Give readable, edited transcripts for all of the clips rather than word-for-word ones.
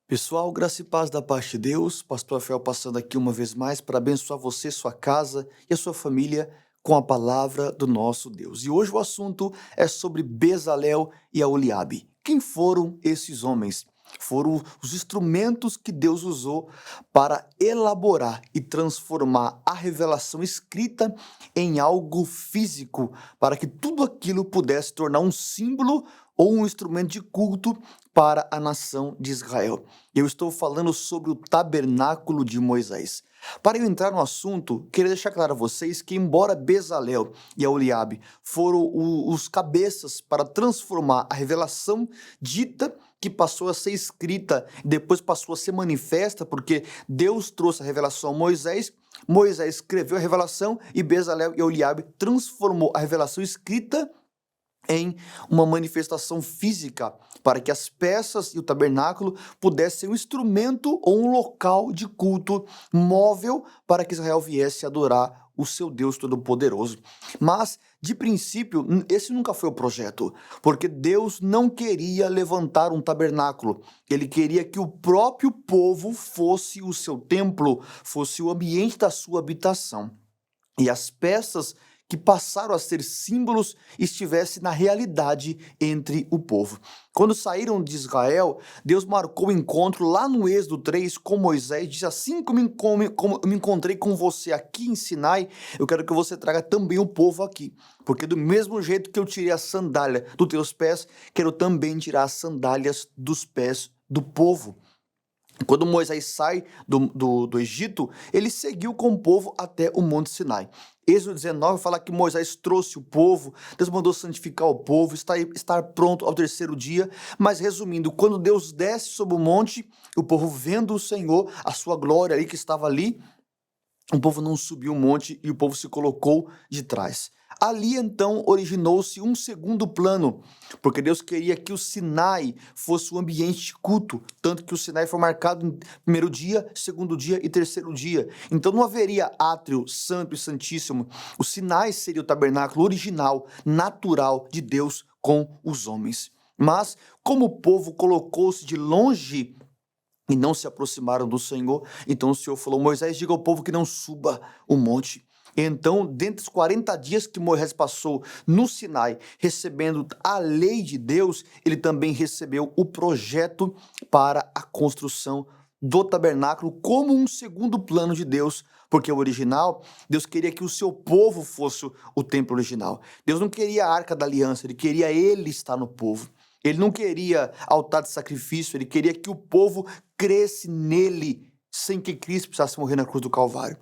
Pessoal, graça e paz da parte de Deus, Pastor Rafael passando aqui uma vez mais para abençoar você, sua casa e a sua família com a palavra do nosso Deus. E hoje o assunto é sobre Bezalel e Aholiabe. Quem foram esses homens? Foram os instrumentos que Deus usou para elaborar e transformar a revelação escrita em algo físico, para que tudo aquilo pudesse tornar um símbolo ou um instrumento de culto para a nação de Israel. Eu estou falando sobre o tabernáculo de Moisés. Para eu entrar no assunto, queria deixar claro a vocês que, embora Bezalel e Aholiabe foram os cabeças para transformar a revelação dita, que passou a ser escrita, depois passou a ser manifesta, porque Deus trouxe a revelação a Moisés, Moisés escreveu a revelação e Bezalel e Aholiabe transformou a revelação escrita em uma manifestação física, para que as peças e o tabernáculo pudessem ser um instrumento ou um local de culto móvel para que Israel viesse adorar o seu Deus Todo-Poderoso. Mas, de princípio, esse nunca foi o projeto, porque Deus não queria levantar um tabernáculo, ele queria que o próprio povo fosse o seu templo, fosse o ambiente da sua habitação. E as peças que passaram a ser símbolos estivessem na realidade entre o povo. Quando saíram de Israel, Deus marcou o encontro lá no Êxodo 3 com Moisés, disse assim como eu me encontrei com você aqui em Sinai, eu quero que você traga também o povo aqui, porque do mesmo jeito que eu tirei a sandália dos teus pés, quero também tirar as sandálias dos pés do povo. Quando Moisés sai do Egito, ele seguiu com o povo até o Monte Sinai. Êxodo 19 fala que Moisés trouxe o povo, Deus mandou santificar o povo, estar pronto ao terceiro dia. Mas resumindo, quando Deus desce sobre o monte, o povo vendo o Senhor, a sua glória ali que estava ali, o povo não subiu o monte e o povo se colocou de trás. Ali então originou-se um segundo plano, porque Deus queria que o Sinai fosse um ambiente de culto, tanto que o Sinai foi marcado em primeiro dia, segundo dia e terceiro dia. Então não haveria átrio santo e santíssimo. O Sinai seria o tabernáculo original, natural de Deus com os homens. Mas como o povo colocou-se de longe e não se aproximaram do Senhor, então o Senhor falou: Moisés, diga ao povo que não suba o monte. Então, dentre os 40 dias que Moisés passou no Sinai, recebendo a lei de Deus, ele também recebeu o projeto para a construção do tabernáculo como um segundo plano de Deus, porque o original, Deus queria que o seu povo fosse o templo original. Deus não queria a arca da aliança, ele queria ele estar no povo. Ele não queria altar de sacrifício, ele queria que o povo cresce nele, sem que Cristo precisasse morrer na cruz do Calvário.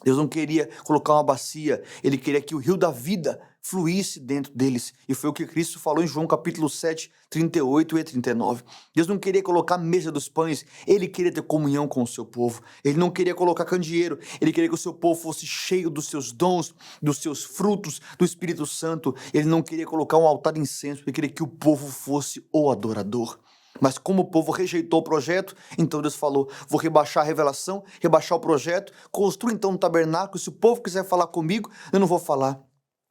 Deus não queria colocar uma bacia, ele queria que o rio da vida fluísse dentro deles. E foi o que Cristo falou em João capítulo 7, 38 e 39. Deus não queria colocar a mesa dos pães, ele queria ter comunhão com o seu povo. Ele não queria colocar candeeiro, ele queria que o seu povo fosse cheio dos seus dons, dos seus frutos, do Espírito Santo. Ele não queria colocar um altar de incenso, ele queria que o povo fosse o adorador. Mas como o povo rejeitou o projeto, então Deus falou: vou rebaixar a revelação, rebaixar o projeto, construa então um tabernáculo, se o povo quiser falar comigo, eu não vou falar.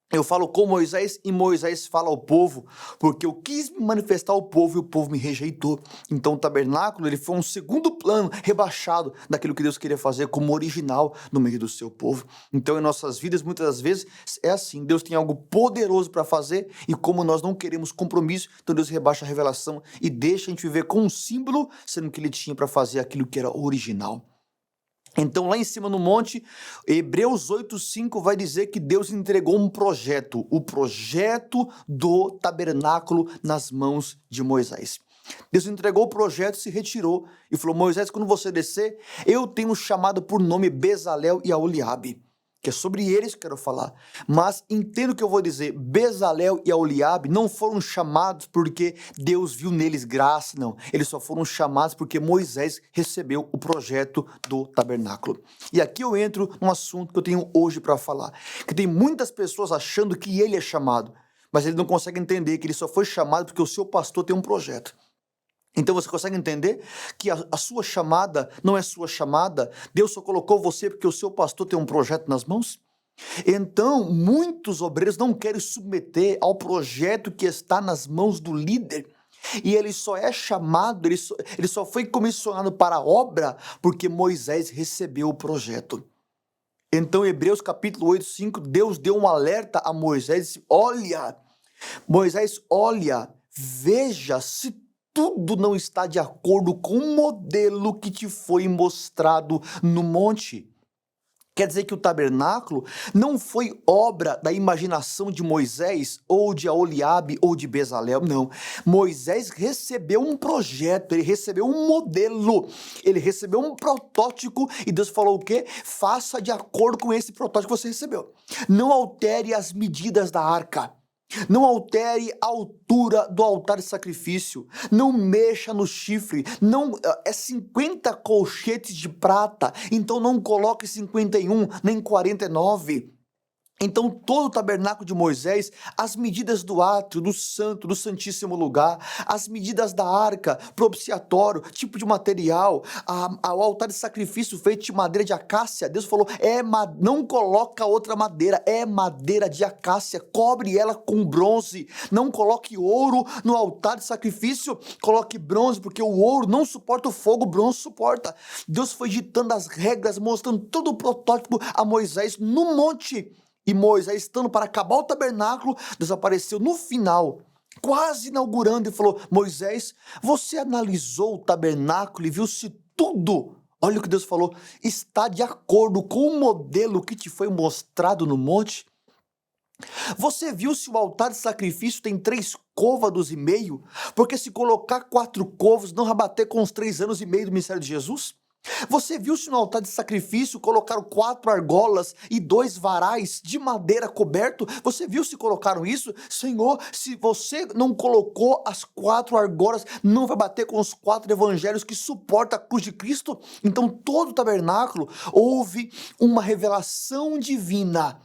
Eu falo com Moisés e Moisés fala ao povo, porque eu quis me manifestar ao povo e o povo me rejeitou. Então o tabernáculo ele foi um segundo plano, rebaixado daquilo que Deus queria fazer como original no meio do seu povo. Então em nossas vidas muitas das vezes é assim, Deus tem algo poderoso para fazer e como nós não queremos compromisso, então Deus rebaixa a revelação e deixa a gente viver com um símbolo, sendo que ele tinha para fazer aquilo que era original. Então, lá em cima no monte, Hebreus 8:5 vai dizer que Deus entregou um projeto, o projeto do tabernáculo nas mãos de Moisés. Deus entregou o projeto, se retirou e falou: Moisés, quando você descer, eu tenho chamado por nome Bezalel e Aholiabe, que é sobre eles que eu quero falar. Mas entendo o que eu vou dizer: Bezalel e Aholiabe não foram chamados porque Deus viu neles graça, não. Eles só foram chamados porque Moisés recebeu o projeto do tabernáculo. E aqui eu entro num assunto que eu tenho hoje para falar, que tem muitas pessoas achando que ele é chamado, mas ele não consegue entender que ele só foi chamado porque o seu pastor tem um projeto. Então você consegue entender que a sua chamada não é sua chamada? Deus só colocou você porque o seu pastor tem um projeto nas mãos? Então, muitos obreiros não querem submeter ao projeto que está nas mãos do líder. E ele só é chamado, ele só foi comissionado para a obra porque Moisés recebeu o projeto. Então, Hebreus capítulo 8, 5, Deus deu um alerta a Moisés e disse: olha, Moisés, olha, veja se tudo não está de acordo com o modelo que te foi mostrado no monte. Quer dizer que o tabernáculo não foi obra da imaginação de Moisés, ou de Aholiabe, ou de Bezalel, não. Moisés recebeu um projeto, ele recebeu um modelo, ele recebeu um protótipo, e Deus falou o quê? Faça de acordo com esse protótipo que você recebeu. Não altere as medidas da arca. Não altere a altura do altar de sacrifício, não mexa no chifre, não é 50 colchetes de prata, então não coloque 51 nem 49. Então todo o tabernáculo de Moisés, as medidas do átrio, do santo, do santíssimo lugar, as medidas da arca, propiciatório, tipo de material, o altar de sacrifício feito de madeira de acácia, Deus falou, não coloca outra madeira, é madeira de acácia, cobre ela com bronze, não coloque ouro no altar de sacrifício, coloque bronze, porque o ouro não suporta o fogo, o bronze suporta. Deus foi ditando as regras, mostrando todo o protótipo a Moisés no monte. E Moisés, estando para acabar o tabernáculo, Deus apareceu no final, quase inaugurando, e falou: Moisés, você analisou o tabernáculo e viu se tudo, olha o que Deus falou, está de acordo com o modelo que te foi mostrado no monte? Você viu se o altar de sacrifício tem 3 côvados e meio? Porque se colocar 4 côvados, não vai bater com os 3 anos e meio do ministério de Jesus? Você viu se no altar de sacrifício colocaram 4 argolas e 2 varais de madeira coberto? Você viu se colocaram isso? Senhor, se você não colocou as 4 argolas, não vai bater com os 4 evangelhos que suportam a cruz de Cristo? Então todo o tabernáculo houve uma revelação divina.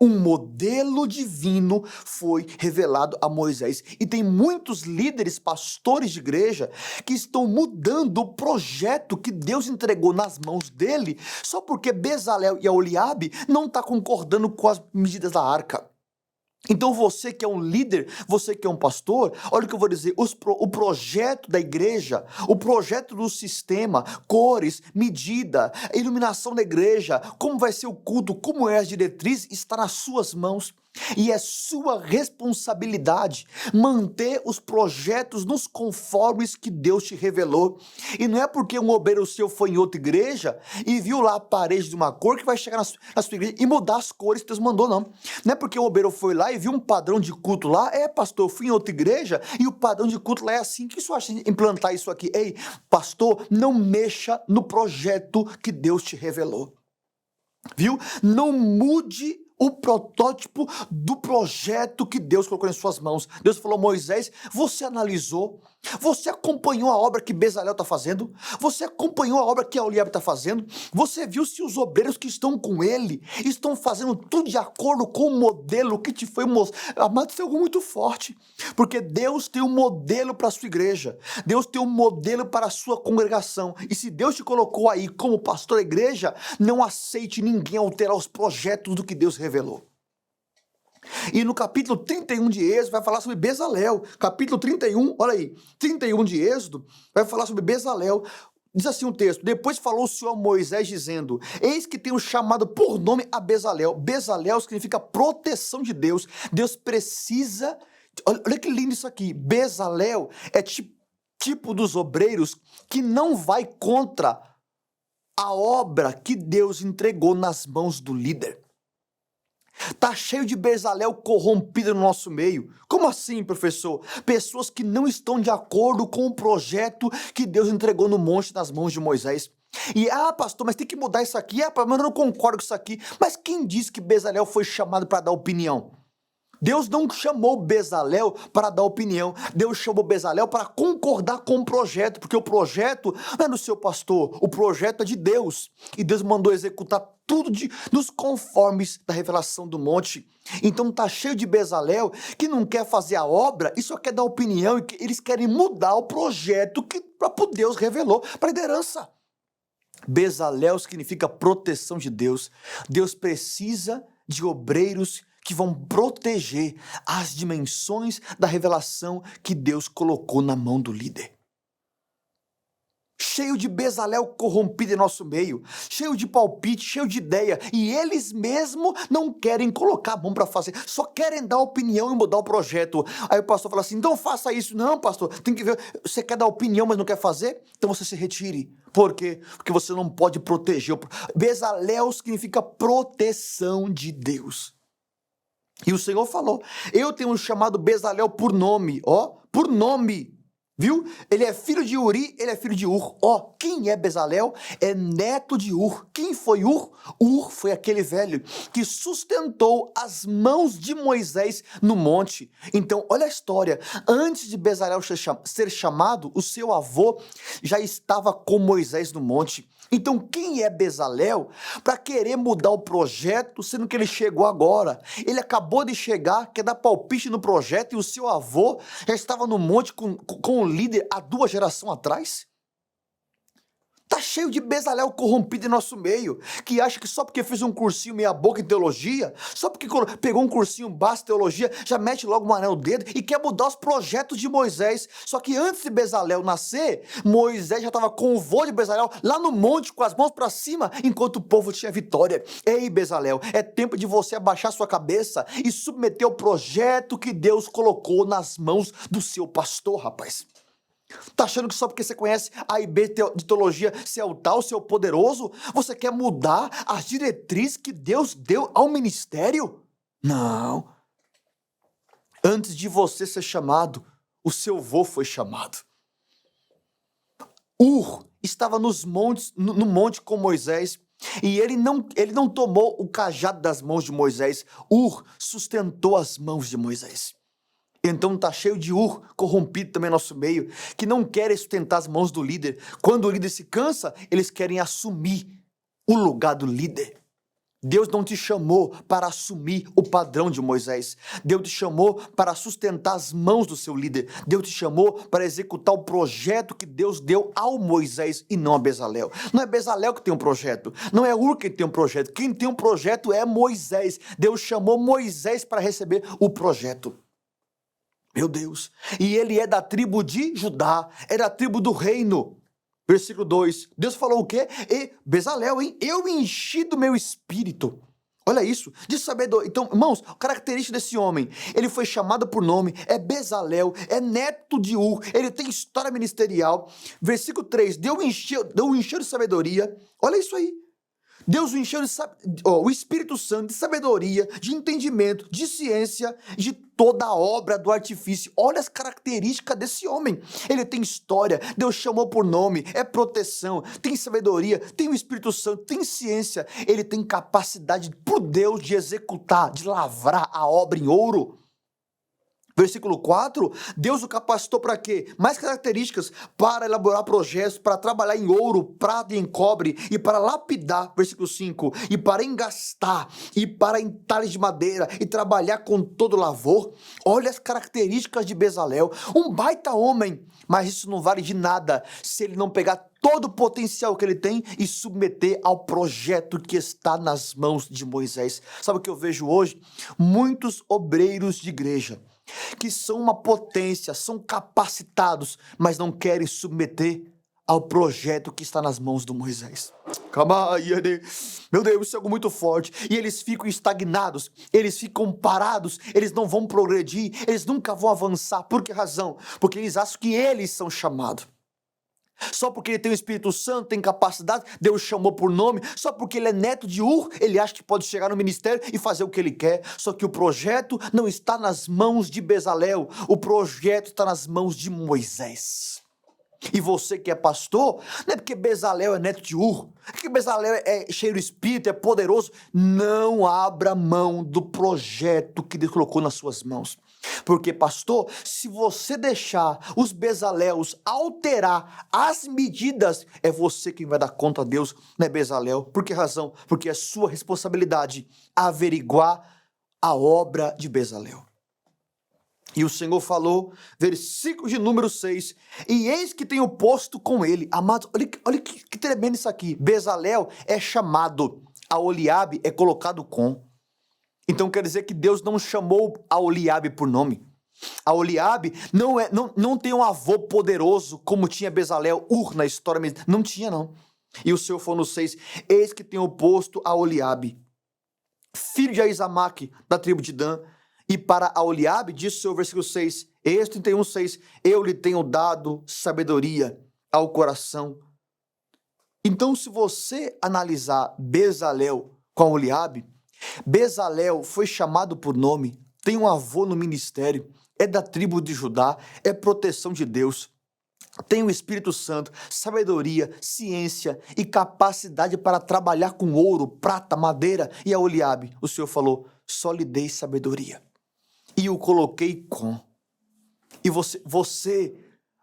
Um modelo divino foi revelado a Moisés. E tem muitos líderes, pastores de igreja, que estão mudando o projeto que Deus entregou nas mãos dele, só porque Bezalel e Aholiabe não estão concordando com as medidas da arca. Então você que é um líder, você que é um pastor, olha o que eu vou dizer, o projeto da igreja, o projeto do sistema, cores, medida, iluminação da igreja, como vai ser o culto, como é as diretrizes, está nas suas mãos. E é sua responsabilidade manter os projetos nos conformes que Deus te revelou. E não é porque um obreiro seu foi em outra igreja e viu lá a parede de uma cor que vai chegar na sua igreja e mudar as cores que Deus mandou, não. Não é porque o obreiro foi lá e viu um padrão de culto lá, pastor, eu fui em outra igreja e o padrão de culto lá é assim, que isso acha de implantar isso aqui? Ei, pastor, não mexa no projeto que Deus te revelou. Viu? Não mude o protótipo do projeto que Deus colocou em suas mãos. Deus falou: Moisés, você analisou, você acompanhou a obra que Bezalel está fazendo, você acompanhou a obra que Aholiabe está fazendo, você viu se os obreiros que estão com ele estão fazendo tudo de acordo com o modelo que te foi mostrado. Amado, isso é algo muito forte, porque Deus tem um modelo para a sua igreja, Deus tem um modelo para a sua congregação, e se Deus te colocou aí como pastor da igreja, não aceite ninguém alterar os projetos do que Deus revelou. E no capítulo 31 de Êxodo vai falar sobre Bezalel. Capítulo 31, olha aí, 31 de Êxodo vai falar sobre Bezalel. Diz assim o texto: depois falou o Senhor a Moisés dizendo: eis que tenho chamado por nome a Bezalel. Bezalel significa proteção de Deus. Deus precisa, olha que lindo isso aqui, Bezalel é tipo dos obreiros que não vai contra a obra que Deus entregou nas mãos do líder. Tá cheio de Bezalel corrompido no nosso meio. Como assim, professor? Pessoas que não estão de acordo com o projeto que Deus entregou no monte nas mãos de Moisés. E, pastor, mas tem que mudar isso aqui. Mas eu não concordo com isso aqui. Mas quem disse que Bezalel foi chamado para dar opinião? Deus não chamou Bezalel para dar opinião, Deus chamou Bezalel para concordar com o projeto, porque o projeto não é do seu pastor, o projeto é de Deus, e Deus mandou executar tudo nos conformes da revelação do monte. Então tá cheio de Bezalel que não quer fazer a obra e só quer dar opinião, e eles querem mudar o projeto que o próprio Deus revelou para a liderança. Bezalel significa proteção de Deus. Deus precisa de obreiros que vão proteger as dimensões da revelação que Deus colocou na mão do líder. Cheio de Bezalel corrompido em nosso meio, cheio de palpite, cheio de ideia, e eles mesmo não querem colocar a mão para fazer, só querem dar opinião e mudar o projeto. Aí o pastor fala assim, então faça isso. Não, pastor, tem que ver, você quer dar opinião, mas não quer fazer? Então você se retire. Por quê? Porque você não pode proteger. Bezalel significa proteção de Deus. E o Senhor falou, eu tenho chamado Bezalel por nome, por nome. Viu? Ele é filho de Uri, ele é filho de Ur. Quem é Bezalel? É neto de Ur. Quem foi Ur? Ur foi aquele velho que sustentou as mãos de Moisés no monte. Então, olha a história. Antes de Bezalel ser chamado, o seu avô já estava com Moisés no monte. Então, quem é Bezalel para querer mudar o projeto, sendo que ele chegou agora? Ele acabou de chegar, quer dar palpite no projeto, e o seu avô já estava no monte com o líder há 2 gerações atrás? Tá cheio de Bezalel corrompido em nosso meio, que acha que só porque fez um cursinho meia boca em teologia, só porque pegou um cursinho básico em teologia, já mete logo um anel no dedo e quer mudar os projetos de Moisés. Só que antes de Bezalel nascer, Moisés já estava com o vô de Bezalel lá no monte com as mãos para cima, enquanto o povo tinha vitória. Ei, Bezalel, é tempo de você abaixar sua cabeça e submeter o projeto que Deus colocou nas mãos do seu pastor, rapaz. Tá achando que só porque você conhece A e B de teologia, você é o tal, você é o poderoso? Você quer mudar as diretrizes que Deus deu ao ministério? Não. Antes de você ser chamado, o seu vô foi chamado. Ur estava no monte com Moisés, e ele não tomou o cajado das mãos de Moisés. Ur sustentou as mãos de Moisés. Então tá cheio de Ur, corrompido também no nosso meio, que não querem sustentar as mãos do líder. Quando o líder se cansa, eles querem assumir o lugar do líder. Deus não te chamou para assumir o padrão de Moisés. Deus te chamou para sustentar as mãos do seu líder. Deus te chamou para executar o projeto que Deus deu ao Moisés e não a Bezalel. Não é Bezalel que tem um projeto, não é Ur que tem um projeto. Quem tem um projeto é Moisés. Deus chamou Moisés para receber o projeto. Meu Deus, e ele é da tribo de Judá, é da tribo do reino. Versículo 2, Deus falou o quê? Bezalel, eu enchi do meu espírito. Olha isso, de sabedoria. Então, irmãos, a característica desse homem, ele foi chamado por nome, é Bezalel, é neto de Ur, ele tem história ministerial. Versículo 3, Deus o encheu de sabedoria. Olha isso aí. Deus o encheu o Espírito Santo de sabedoria, de entendimento, de ciência, de toda a obra do artifício. Olha as características desse homem. Ele tem história, Deus chamou por nome, é proteção, tem sabedoria, tem o Espírito Santo, tem ciência. Ele tem capacidade por Deus de executar, de lavrar a obra em ouro. Versículo 4, Deus o capacitou para quê? Mais características para elaborar projetos, para trabalhar em ouro, prata e em cobre, e para lapidar, versículo 5, e para engastar, e para entalhes de madeira, e trabalhar com todo lavor. Olha as características de Bezalel, um baita homem, mas isso não vale de nada se ele não pegar todo o potencial que ele tem e submeter ao projeto que está nas mãos de Moisés. Sabe o que eu vejo hoje? Muitos obreiros de igreja que são uma potência, são capacitados, mas não querem submeter ao projeto que está nas mãos do Moisés. Calma aí, meu Deus, isso é algo muito forte. E eles ficam estagnados, eles ficam parados, eles não vão progredir, eles nunca vão avançar. Por que razão? Porque eles acham que eles são chamados. Só porque ele tem o Espírito Santo, tem capacidade, Deus chamou por nome. Só porque ele é neto de Ur, ele acha que pode chegar no ministério e fazer o que ele quer. Só que o projeto não está nas mãos de Bezalel, o projeto está nas mãos de Moisés. E você que é pastor, não é porque Bezalel é neto de Ur, porque Bezalel é cheio do Espírito, é poderoso. Não abra mão do projeto que Deus colocou nas suas mãos. Porque, pastor, se você deixar os Bezaléus alterar as medidas, é você quem vai dar conta a Deus, não é Bezalel. Por que razão? Porque é sua responsabilidade averiguar a obra de Bezalel. E o Senhor falou, versículo de número 6, e eis que tenho posto com ele. Amados, olha que tremendo isso aqui. Bezalel é chamado, a Oliabe é colocado com. Então quer dizer que Deus não chamou a Oliabe por nome. A Oliabe não tem um avô poderoso como tinha Bezalel, na história mesmo. Não tinha, não. E o Senhor falou no 6, eis que tenho posto a Oliabe, filho de Aizamaque, da tribo de Dan, e para a Oliabe, diz o Senhor, versículo 6, Êxodo 31, 6, eu lhe tenho dado sabedoria ao coração. Então, se você analisar Bezalel com a Oliabe, Bezalel foi chamado por nome, tem um avô no ministério, é da tribo de Judá, é proteção de Deus, tem o Espírito Santo, sabedoria, ciência e capacidade para trabalhar com ouro, prata, madeira. E a Oliabe, o Senhor falou, só lhe dei sabedoria e o coloquei com. E você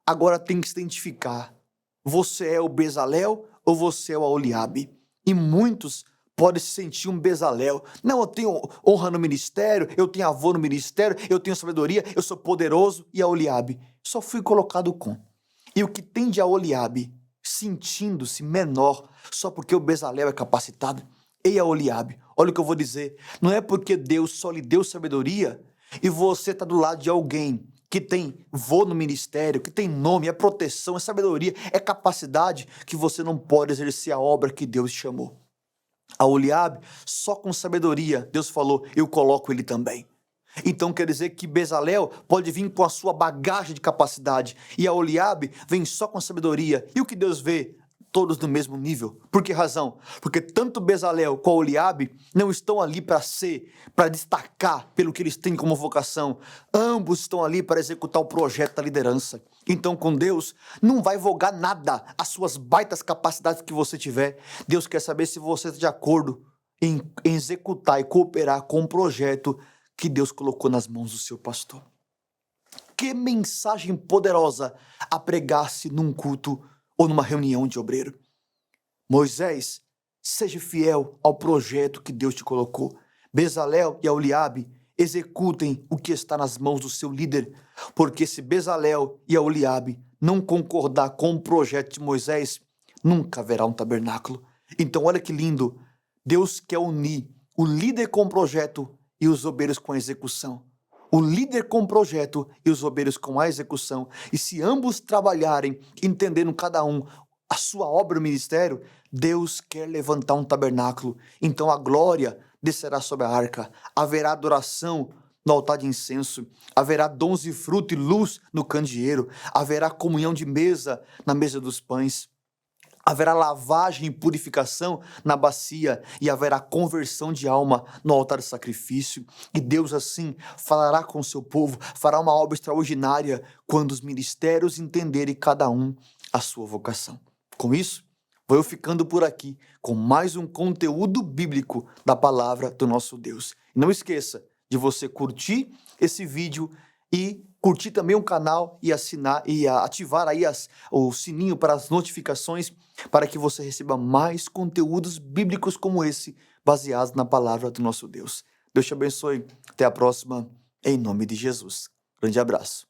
agora tem que se identificar, você é o Bezalel ou você é o Oliabe? E muitos podem se sentir um Bezalel. Não, eu tenho honra no ministério, eu tenho avô no ministério, eu tenho sabedoria, eu sou poderoso. E a Oliabe? Só fui colocado com. E o que tem de a Oliabe sentindo-se menor só porque o Bezalel é capacitado? Ei, a Oliabe, olha o que eu vou dizer. Não é porque Deus só lhe deu sabedoria e você está do lado de alguém que tem vô no ministério, que tem nome, é proteção, é sabedoria, é capacidade, que você não pode exercer a obra que Deus chamou. A Oliabe, só com sabedoria, Deus falou, eu coloco ele também. Então quer dizer que Bezalel pode vir com a sua bagagem de capacidade e a Oliabe vem só com sabedoria. E o que Deus vê? Todos no mesmo nível. Por que razão? Porque tanto Bezalel como a Oliabe não estão ali para destacar pelo que eles têm como vocação. Ambos estão ali para executar o projeto da liderança. Então com Deus não vai vogar nada as suas baitas capacidades que você tiver. Deus quer saber se você está de acordo em executar e cooperar com o projeto que Deus colocou nas mãos do seu pastor. Que mensagem poderosa a pregar-se num culto ou numa reunião de obreiro. Moisés, seja fiel ao projeto que Deus te colocou. Bezalel e Oliabe, executem o que está nas mãos do seu líder, porque se Bezalel e Oliabe não concordar com o projeto de Moisés, nunca haverá um tabernáculo. Então olha que lindo, Deus quer unir o líder com o projeto e os obreiros com a execução. O líder com o projeto e os obreiros com a execução. E se ambos trabalharem, entendendo cada um a sua obra no ministério, Deus quer levantar um tabernáculo. Então a glória descerá sobre a arca. Haverá adoração no altar de incenso. Haverá dons de fruto e luz no candeeiro. Haverá comunhão de mesa na mesa dos pães. Haverá lavagem e purificação na bacia e haverá conversão de alma no altar de sacrifício. E Deus assim falará com o seu povo, fará uma obra extraordinária quando os ministérios entenderem cada um a sua vocação. Com isso, vou eu ficando por aqui com mais um conteúdo bíblico da palavra do nosso Deus. Não esqueça de você curtir esse vídeo e curtir também o canal e assinar e ativar aí o sininho para as notificações para que você receba mais conteúdos bíblicos como esse, baseados na palavra do nosso Deus. Deus te abençoe. Até a próxima, em nome de Jesus. Grande abraço.